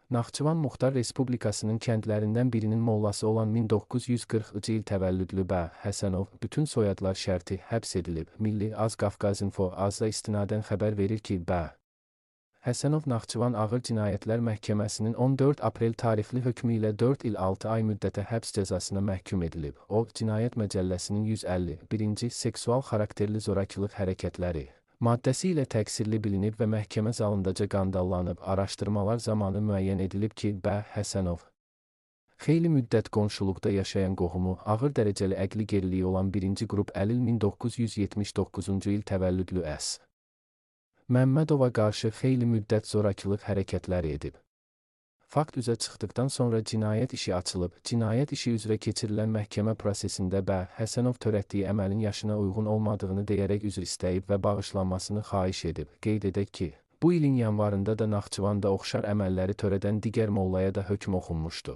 Naxçıvan Muxtar Respublikasının kəndlərindən birinin mollası olan 1940-cı il təvəllüdlü Bə Həsənov bütün soyadlar şərti həbs edilib. Milli Az Qafqazinfo AZ'a istinadən xəbər verir ki, Bə Həsənov Naxçıvan Ağır Cinayətlər Məhkəməsinin 14 aprel tarixli hökmü ilə 4 il 6 ay müddətə həbs cəzasına məhkum edilib. O, Cinayət Məcəlləsinin 151-ci seksual xarakterli zorakılıq hərəkətləri maddəsi ilə təqsirli bilinib və məhkəmə zalındaca qandallanıb. Araşdırmalar zamanı müəyyən edilib ki, Bə Həsənov xeyli müddət qonşuluqda yaşayan qohumu, ağır dərəcəli əqli geriliyi olan 1-ci qrup əlil 1979-cu il təvəllüdlü Əs Məmmədova qarşı xeyli müddət zorakılıq hərəkətləri edib. Fakt üzə çıxdıqdan sonra cinayət işi açılıb. Cinayət işi üzrə keçirilən məhkəmə prosesində Bə Həsənov törətdiyi əməlin yaşına uyğun olmadığını deyərək üzr istəyib və bağışlanmasını xahiş edib. Qeyd edək ki, bu ilin yanvarında da Naxçıvanda oxşar əməlləri törədən digər mollaya da hökm oxunmuşdu.